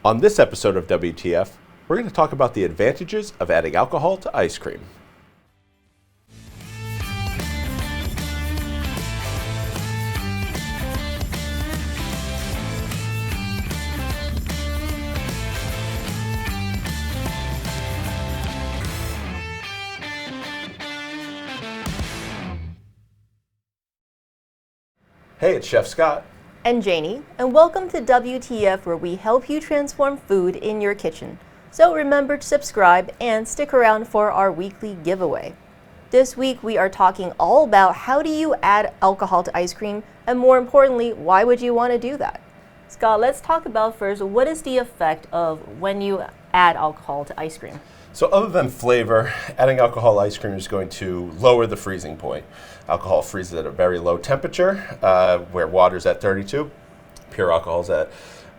On this episode of WTF, we're going to talk about the advantages of adding alcohol to ice cream. Hey, it's Chef Scott and Janie, and welcome to WTF, where we help you transform food in your kitchen. So remember to subscribe and stick around for our weekly giveaway. This week we are talking all about how do you add alcohol to ice cream, and more importantly, why would you want to do that? Scott, let's talk about first, what is the effect of when you add alcohol to ice cream? So other than flavor, adding alcohol to ice cream is going to lower the freezing point. Alcohol freezes at a very low temperature, where water's at 32. Pure alcohol's at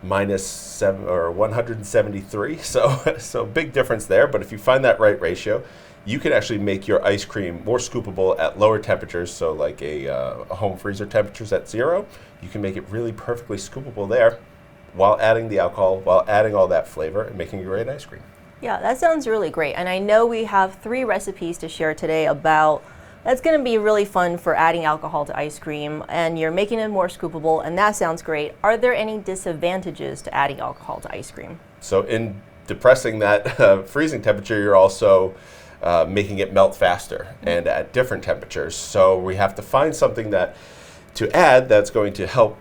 -7 or 173. So big difference there. But if you find that right ratio, you can actually make your ice cream more scoopable at lower temperatures. So like a home freezer temperature's at 0, you can make it really perfectly scoopable there while adding the alcohol, while adding all that flavor and making a great ice cream. Yeah, that sounds really great. And I know we have 3 recipes to share today about that's going to be really fun for adding alcohol to ice cream, and you're making it more scoopable, and that sounds great. Are there any disadvantages to adding alcohol to ice cream? So in depressing that freezing temperature, you're also making it melt faster and at different temperatures. So we have to find something to add that's going to help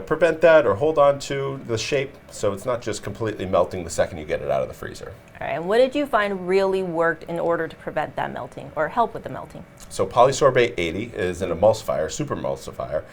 prevent that or hold on to the shape, so it's not just completely melting the second you get it out of the freezer. All right, and what did you find really worked in order to prevent that melting or help with the melting? So Polysorbate 80 is an emulsifier, super emulsifier,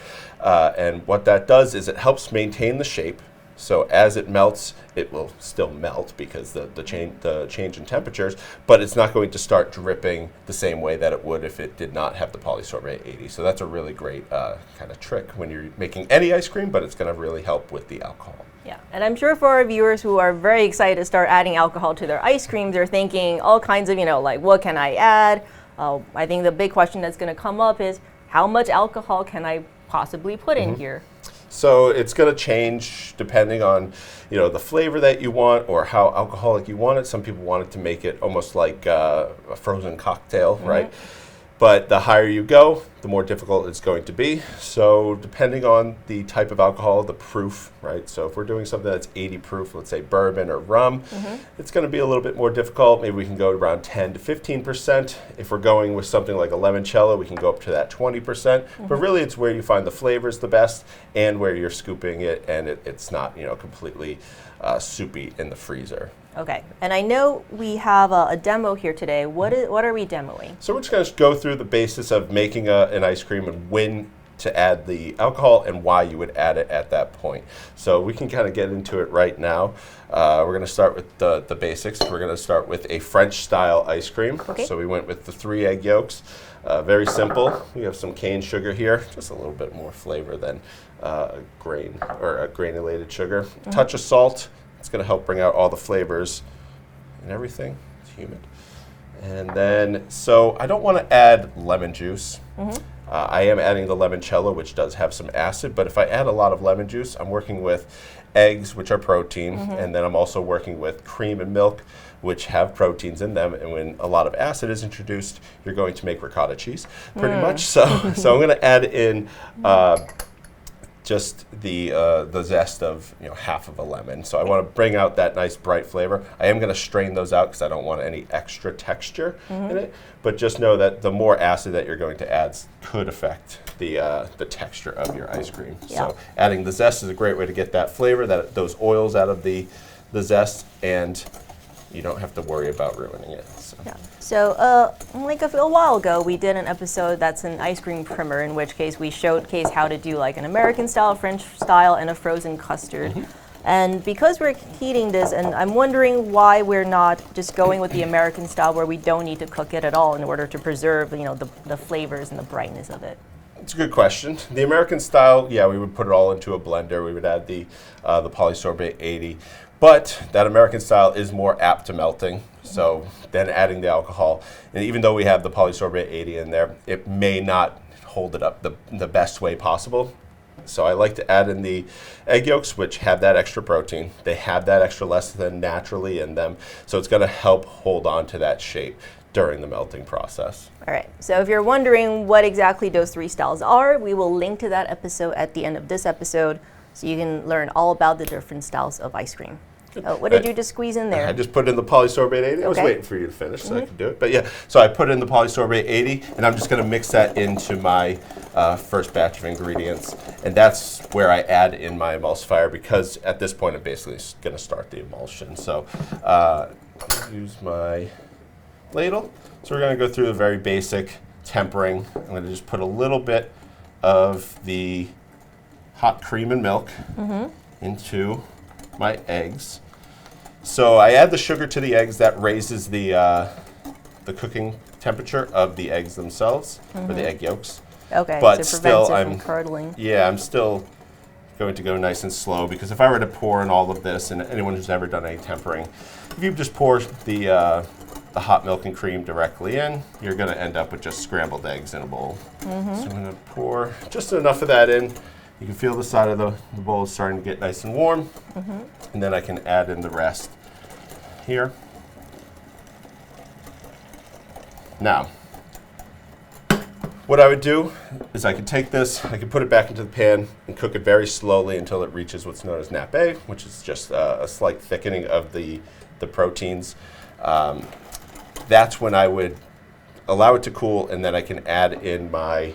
and what that does is it helps maintain the shape. So as it melts, it will still melt because the change in temperatures, but it's not going to start dripping the same way that it would if it did not have the Polysorbate 80. So that's a really great kind of trick when you're making any ice cream, but it's going to really help with the alcohol. Yeah, and I'm sure for our viewers who are very excited to start adding alcohol to their ice cream, they're thinking all kinds of, like, what can I add? I think the big question that's going to come up is, how much alcohol can I possibly put in here? So it's going to change depending on, the flavor that you want or how alcoholic you want it. Some people want it to make it almost like a frozen cocktail, right? But the higher you go, the more difficult it's going to be. So depending on the type of alcohol, the proof, right? So if we're doing something that's 80 proof, let's say bourbon or rum, it's going to be a little bit more difficult. Maybe we can go around 10 to 15%. If we're going with something like a limoncello, we can go up to that 20%. But really it's where you find the flavors the best and where you're scooping it and it's not, completely soupy in the freezer. Okay, and I know we have a demo here today. What are we demoing? So we're just going to go through the basis of making an ice cream and when to add the alcohol and why you would add it at that point. So we can kind of get into it right now. We're going to start with the basics. We're going to start with a French style ice cream. Okay. So we went with the 3 egg yolks. Very simple. We have some cane sugar here, just a little bit more flavor than grain or a granulated sugar. A touch of salt. It's going to help bring out all the flavors and everything. It's humid. And then, so I don't want to add lemon juice. I am adding the limoncello, which does have some acid, but if I add a lot of lemon juice, I'm working with eggs, which are protein, and then I'm also working with cream and milk, which have proteins in them, and when a lot of acid is introduced, you're going to make ricotta cheese, pretty much. So I'm going to add in just the zest of half of a lemon. So I want to bring out that nice bright flavor. I am going to strain those out because I don't want any extra texture in it. But just know that the more acid that you're going to add could affect the texture of your ice cream. Yeah. So adding the zest is a great way to get that flavor, those oils out of the zest, and you don't have to worry about ruining it. So. Yeah. So like a while ago, we did an episode that's an ice cream primer, in which case we showcased how to do like an American style, French style, and a frozen custard. And because we're heating this, and I'm wondering why we're not just going with the American style where we don't need to cook it at all in order to preserve, the flavors and the brightness of it. It's a good question. The American style, yeah, we would put it all into a blender. We would add the Polysorbate 80. But that American style is more apt to melting. So then adding the alcohol, and even though we have the Polysorbate 80 in there, it may not hold it up the best way possible. So I like to add in the egg yolks, which have that extra protein. They have that extra lecithin naturally in them, so it's going to help hold on to that shape during the melting process. All right, so if you're wondering what exactly those 3 styles are, we will link to that episode at the end of this episode so you can learn all about the different styles of ice cream. What did you just squeeze in there? I just put in the Polysorbate 80. I was waiting for you to finish so I could do it. But yeah, so I put in the Polysorbate 80, and I'm just going to mix that into my first batch of ingredients. And that's where I add in my emulsifier, because at this point I'm basically going to start the emulsion. So use my ladle. So we're going to go through the very basic tempering. I'm going to just put a little bit of the hot cream and milk into my eggs. So I add the sugar to the eggs. That raises the cooking temperature of the eggs themselves, or the egg yolks. Okay, but so it still, prevents it from curdling. Yeah, I'm still going to go nice and slow, because if I were to pour in all of this, and anyone who's ever done any tempering, if you just pour the hot milk and cream directly in, you're going to end up with just scrambled eggs in a bowl. So I'm going to pour just enough of that in. You can feel the side of the bowl is starting to get nice and warm, and then I can add in the rest here. Now, what I would do is I could take this, I could put it back into the pan and cook it very slowly until it reaches what's known as nappe, which is just a slight thickening of the proteins. That's when I would allow it to cool, and then I can add in my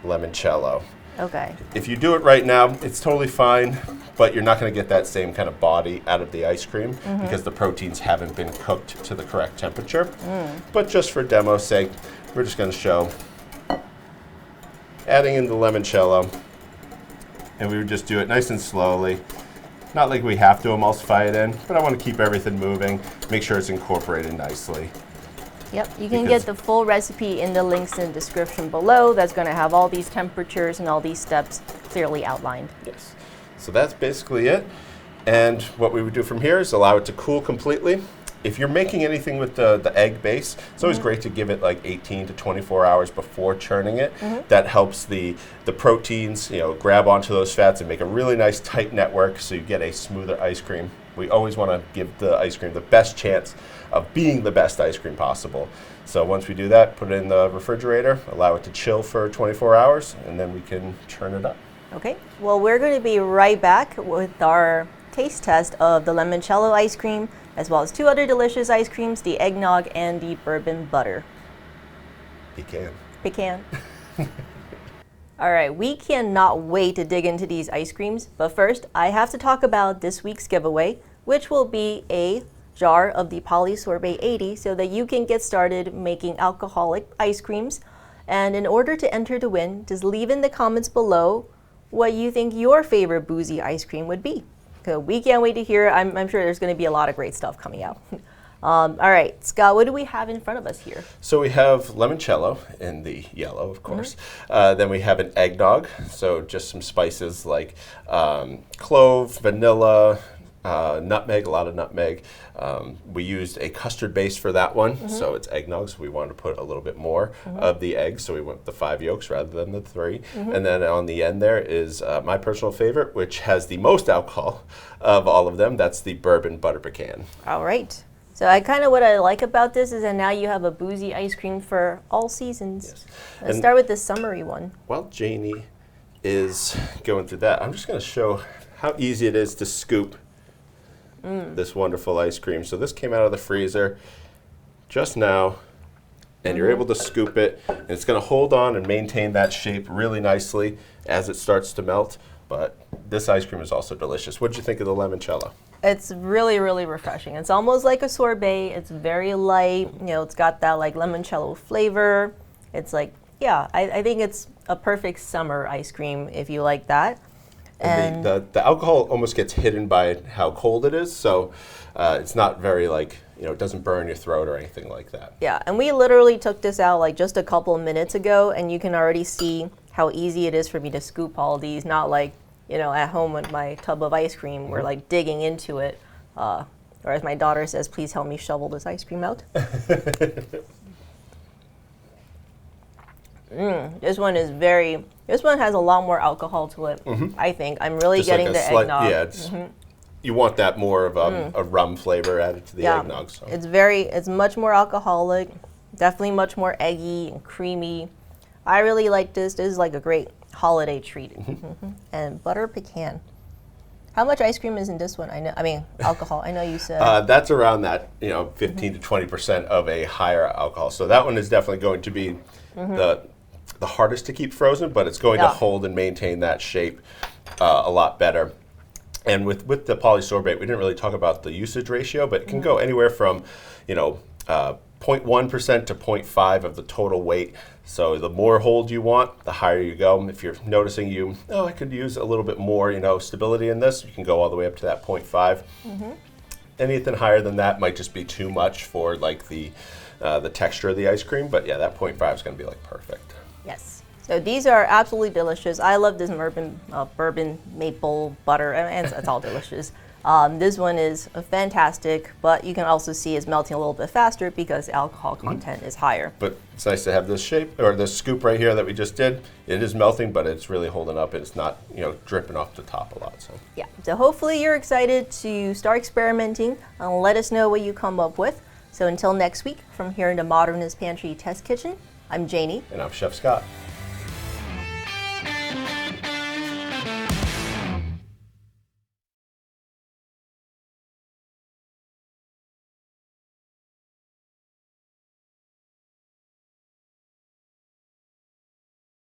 limoncello. Okay. If you do it right now, it's totally fine, but you're not going to get that same kind of body out of the ice cream because the proteins haven't been cooked to the correct temperature. But just for demo's sake, we're just going to show adding in the limoncello, and we would just do it nice and slowly. Not like we have to emulsify it in, but I want to keep everything moving, make sure it's incorporated nicely. Yep, you can get the full recipe in the links in the description below. That's going to have all these temperatures and all these steps clearly outlined. Yes. So that's basically it. And what we would do from here is allow it to cool completely. If you're making anything with the egg base, it's always great to give it like 18 to 24 hours before churning it. That helps the proteins, grab onto those fats and make a really nice tight network, so you get a smoother ice cream. We always want to give the ice cream the best chance of being the best ice cream possible. So once we do that, put it in the refrigerator, allow it to chill for 24 hours, and then we can churn it up. Okay, well, we're going to be right back with our taste test of the limoncello ice cream, as well as 2 other delicious ice creams, the eggnog and the bourbon butter. Pecan. Pecan. All right, we cannot wait to dig into these ice creams, but first I have to talk about this week's giveaway, which will be a jar of the Polysorbate 80 so that you can get started making alcoholic ice creams. And in order to enter to win, just leave in the comments below what you think your favorite Boozy ice cream would be. We can't wait to hear. I'm sure there's going to be a lot of great stuff coming out. All right, Scott, what do we have in front of us here? So we have limoncello in the yellow, of course. Then we have an eggnog, so just some spices like clove, vanilla, nutmeg, a lot of nutmeg. We used a custard base for that one, so it's eggnog, so we wanted to put a little bit more of the eggs, so we went with the 5 yolks rather than the 3. And then on the end there is my personal favorite, which has the most alcohol of all of them. That's the bourbon butter pecan. All right. So what I like about this is that now you have a Boozy ice cream for all seasons. Yes. Let's start with the summery one. While Janie is going through that, I'm just going to show how easy it is to scoop this wonderful ice cream. So this came out of the freezer just now, and you're able to scoop it, and it's going to hold on and maintain that shape really nicely as it starts to melt. But this ice cream is also delicious. What did you think of the limoncello? It's really, really refreshing. It's almost like a sorbet. It's very light. It's got that like limoncello flavor. It's like, yeah, I think it's a perfect summer ice cream if you like that. And the alcohol almost gets hidden by how cold it is, so it's not very it doesn't burn your throat or anything like that. Yeah, and we literally took this out like just a couple of minutes ago, and you can already see how easy it is for me to scoop all these, not like, at home with my tub of ice cream, we're like digging into it. Or as my daughter says, please help me shovel this ice cream out. This one is this one has a lot more alcohol to it, I think. I'm really Just getting like the eggnog. Yeah, you want that more of a rum flavor added to the eggnog. So. It's much more alcoholic, definitely much more eggy and creamy. I really like this. This is like a great holiday treat. And butter pecan. How much ice cream is in this one? I mean, alcohol. I know you said. That's around that, 15 to 20% of a higher alcohol. So that one is definitely going to be the hardest to keep frozen, but it's going to hold and maintain that shape a lot better. And with the polysorbate, we didn't really talk about the usage ratio, but it can go anywhere from, 0.1% to 0.5 of the total weight. So the more hold you want, the higher you go. If you're noticing I could use a little bit more, stability in this, you can go all the way up to that 0.5. Anything higher than that might just be too much for like the texture of the ice cream. But yeah, that 0.5 is going to be like perfect. Yes. So these are absolutely delicious. I love this bourbon maple butter, and it's all delicious. This one is fantastic, but you can also see it's melting a little bit faster because alcohol content is higher. But it's nice to have this shape, or this scoop right here that we just did. It is melting, but it's really holding up. It's not, dripping off the top a lot. So yeah. So hopefully you're excited to start experimenting and let us know what you come up with. So until next week, from here in the Modernist Pantry Test Kitchen, I'm Janie. And I'm Chef Scott.